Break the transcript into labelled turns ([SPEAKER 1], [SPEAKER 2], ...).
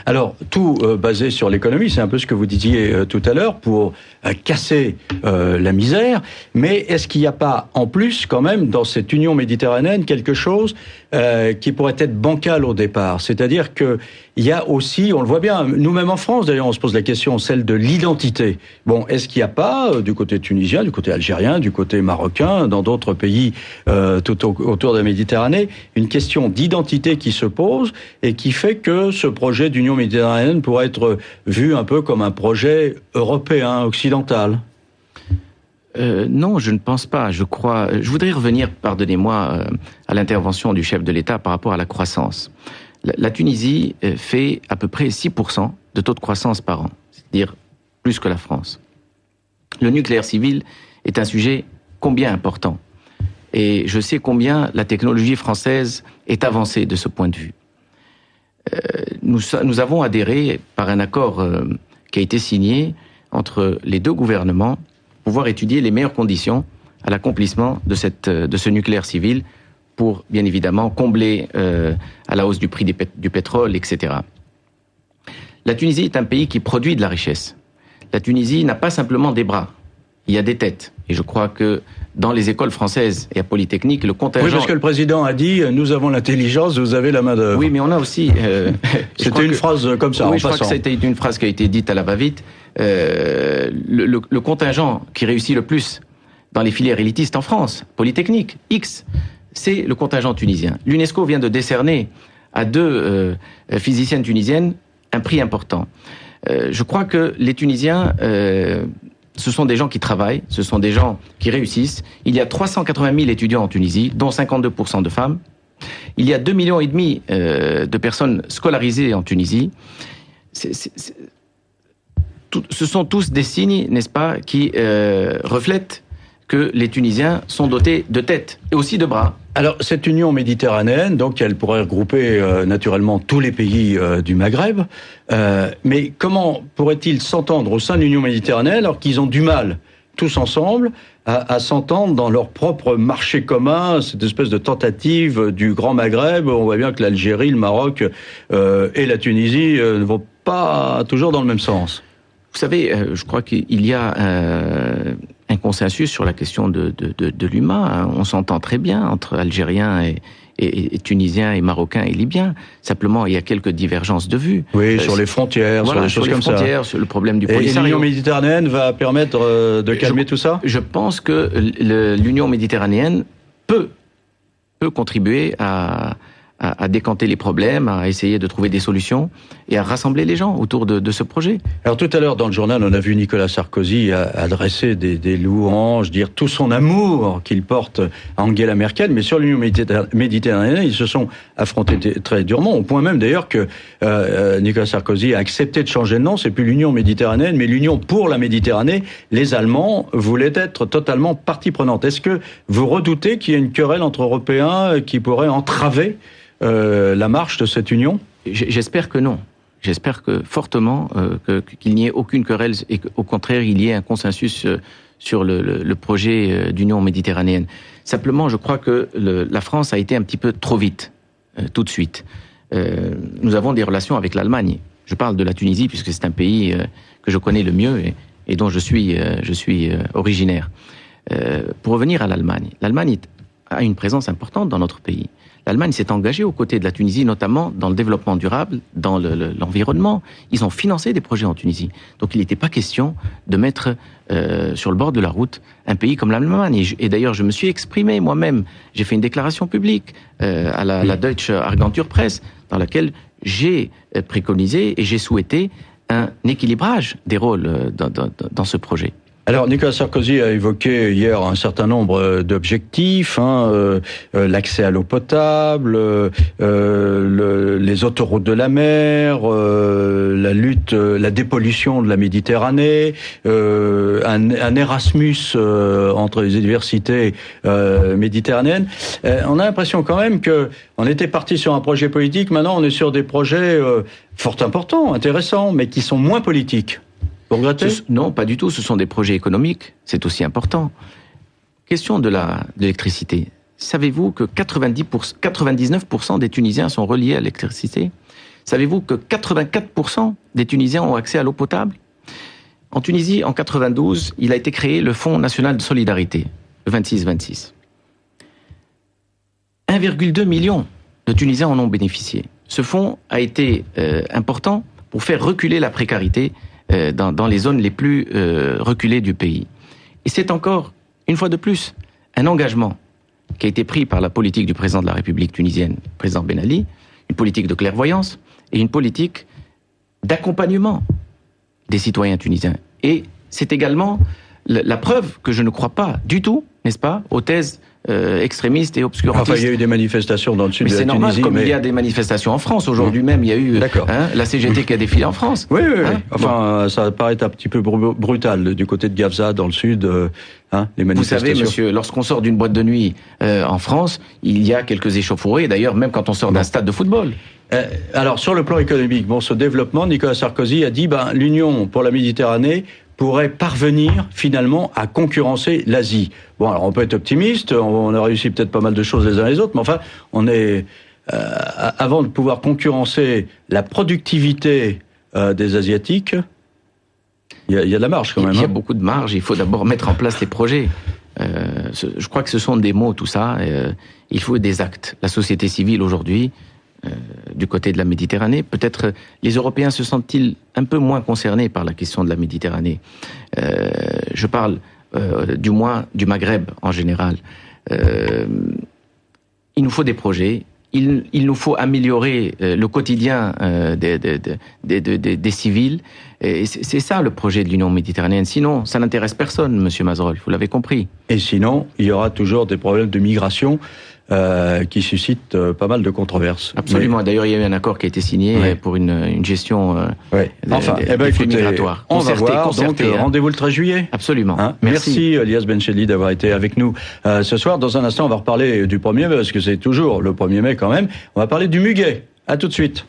[SPEAKER 1] Alors, tout basé sur l'économie, c'est un peu ce que vous disiez tout à l'heure, pour casser la misère. Mais est-ce qu'il n'y a pas, en plus, quand même, dans cette union méditerranéenne, quelque chose qui pourrait être bancal au départ? C'est-à-dire que il y a aussi, on le voit bien, nous-mêmes en France, d'ailleurs, on se pose la question, celle de l'identité. Bon, est-ce qu'il n'y a pas, du côté tunisien, du côté algérien, du côté marocain, dans d'autres pays tout autour de la Méditerranée, une question d'identité qui se pose et qui fait que ce projet d'union méditerranéenne pourrait être vu un peu comme un projet européen, occidental?
[SPEAKER 2] Non, je ne pense pas. Je voudrais revenir, pardonnez-moi, à l'intervention du chef de l'État par rapport à la croissance. La Tunisie fait à peu près 6% de taux de croissance par an, c'est-à-dire plus que la France. Le nucléaire civil est un sujet combien important. Et je sais combien la technologie française est avancée de ce point de vue. Nous avons adhéré par un accord qui a été signé entre les deux gouvernements pour pouvoir étudier les meilleures conditions à l'accomplissement de ce nucléaire civil pour, bien évidemment, combler à la hausse du prix du pétrole, etc. La Tunisie est un pays qui produit de la richesse. La Tunisie n'a pas simplement des bras, il y a des têtes. Et je crois que dans les écoles françaises et à Polytechnique, le contingent...
[SPEAKER 1] Oui, parce que le président a dit « Nous avons l'intelligence, vous avez la main-d'œuvre ».
[SPEAKER 2] Oui, mais on a aussi...
[SPEAKER 1] C'était une phrase comme ça,
[SPEAKER 2] oui,
[SPEAKER 1] en
[SPEAKER 2] je crois que c'était une phrase qui a été dite à la va-vite. Le contingent qui réussit le plus dans les filières élitistes en France, Polytechnique, X, c'est le contingent tunisien. L'UNESCO vient de décerner à 2 physiciennes tunisiennes un prix important. Je crois que les Tunisiens, ce sont des gens qui travaillent, ce sont des gens qui réussissent. Il y a 380 000 étudiants en Tunisie, dont 52% de femmes. Il y a 2,5 millions de personnes scolarisées en Tunisie. Ce sont tous des signes, n'est-ce pas, qui reflètent que les Tunisiens sont dotés de tête et aussi de bras.
[SPEAKER 1] Alors, cette union méditerranéenne, donc, elle pourrait regrouper naturellement tous les pays du Maghreb. Mais comment pourrait-il s'entendre au sein de l'union méditerranéenne alors qu'ils ont du mal, tous ensemble, à s'entendre dans leur propre marché commun, cette espèce de tentative du Grand Maghreb? On voit bien que l'Algérie, le Maroc et la Tunisie ne vont pas toujours dans le même sens.
[SPEAKER 2] Vous savez, je crois qu'il y a un consensus sur la question de l'humain. On s'entend très bien entre Algériens et Tunisiens et Marocains et Libyens. Simplement, il y a quelques divergences de vues.
[SPEAKER 1] Oui, sur les frontières,
[SPEAKER 2] voilà,
[SPEAKER 1] sur des choses comme ça.
[SPEAKER 2] Sur le problème du
[SPEAKER 1] Polisario. Et l'Union méditerranéenne va permettre de calmer tout ça?
[SPEAKER 2] Je pense que l'Union méditerranéenne peut contribuer à décanter les problèmes, à essayer de trouver des solutions et à rassembler les gens autour de ce projet. Alors
[SPEAKER 1] tout à l'heure dans le journal, on a vu Nicolas Sarkozy adresser des louanges, dire tout son amour qu'il porte à Angela Merkel, mais sur l'Union méditerranéenne, ils se sont affrontés très durement, au point même d'ailleurs que Nicolas Sarkozy a accepté de changer de nom, c'est plus l'Union méditerranéenne, mais l'Union pour la Méditerranée. Les Allemands voulaient être totalement partie prenante. Est-ce que vous redoutez qu'il y ait une querelle entre Européens qui pourrait entraver la marche de cette union?
[SPEAKER 2] J'espère que non. J'espère que fortement qu'il n'y ait aucune querelle et qu'au contraire il y ait un consensus sur le projet d'union méditerranéenne. Simplement, je crois que la France a été un petit peu trop vite, tout de suite. Nous avons des relations avec l'Allemagne. Je parle de la Tunisie puisque c'est un pays que je connais le mieux et dont je suis originaire. Pour revenir à l'Allemagne, l'Allemagne a une présence importante dans notre pays. L'Allemagne s'est engagée aux côtés de la Tunisie, notamment dans le développement durable, dans l'environnement. Ils ont financé des projets en Tunisie. Donc il n'était pas question de mettre sur le bord de la route un pays comme l'Allemagne. Et d'ailleurs, je me suis exprimé moi-même. J'ai fait une déclaration publique à la Deutsche Agenturpresse, dans laquelle j'ai préconisé et j'ai souhaité un équilibrage des rôles dans ce projet.
[SPEAKER 1] Alors, Nicolas Sarkozy a évoqué hier un certain nombre d'objectifs, l'accès à l'eau potable, les autoroutes de la mer, la lutte, la dépollution de la Méditerranée, un Erasmus entre les universités méditerranéennes. On a l'impression quand même que on était parti sur un projet politique, maintenant on est sur des projets fort importants, intéressants, mais qui sont moins politiques.
[SPEAKER 2] Non, pas du tout. Ce sont des projets économiques. C'est aussi important. Question de l'électricité. Savez-vous que 99% des Tunisiens sont reliés à l'électricité? Savez-vous que 84% des Tunisiens ont accès à l'eau potable? En Tunisie, en 92, il a été créé le Fonds national de solidarité, le 26-26. 1,2 million de Tunisiens en ont bénéficié. Ce fonds a été important pour faire reculer la précarité dans les zones les plus reculées du pays. Et c'est encore, une fois de plus, un engagement qui a été pris par la politique du président de la République tunisienne, le président Ben Ali, une politique de clairvoyance et une politique d'accompagnement des citoyens tunisiens. Et c'est également la preuve que je ne crois pas du tout, n'est-ce pas, aux thèses extrémistes et obscurantistes.
[SPEAKER 1] Enfin, il y a eu des manifestations dans le sud de la Tunisie.
[SPEAKER 2] Mais c'est normal, comme il y a des manifestations en France. Aujourd'hui même, il y a eu la CGT qui a défilé en France.
[SPEAKER 1] Oui. Enfin, ça paraît un petit peu brutal du côté de Gafsa, dans le sud, les manifestations.
[SPEAKER 2] Vous savez, monsieur, lorsqu'on sort d'une boîte de nuit en France, il y a quelques échauffourées, d'ailleurs, même quand on sort d'un stade de football.
[SPEAKER 1] Alors, sur le plan économique, ce développement, Nicolas Sarkozy a dit, l'Union pour la Méditerranée pourrait parvenir finalement à concurrencer l'Asie. Bon, alors on peut être optimiste, on a réussi peut-être pas mal de choses les uns les autres, mais enfin, on est avant de pouvoir concurrencer la productivité des Asiatiques, il y a de la marge quand même.
[SPEAKER 2] Il y a beaucoup de marge, il faut d'abord mettre en place les projets. Je crois que ce sont des mots, tout ça. Il faut des actes. La société civile aujourd'hui, du côté de la Méditerranée, peut-être les Européens se sentent-ils un peu moins concernés par la question de la Méditerranée. Je parle du moins du Maghreb en général. Il nous faut des projets. Il nous faut améliorer le quotidien des civils. Et c'est ça le projet de l'Union méditerranéenne. Sinon, ça n'intéresse personne, Monsieur Mazerolles, vous l'avez compris.
[SPEAKER 1] Et sinon, il y aura toujours des problèmes de migration qui suscitent pas mal de controverses.
[SPEAKER 2] Absolument. D'ailleurs, il y a eu un accord qui a été signé pour une gestion des flux migratoires.
[SPEAKER 1] On va voir. Donc, rendez-vous le 13 juillet.
[SPEAKER 2] Absolument.
[SPEAKER 1] Merci Elias Bencheli d'avoir été avec nous ce soir. Dans un instant, on va reparler du 1er mai, parce que c'est toujours le 1er mai quand même. On va parler du muguet. À tout de suite.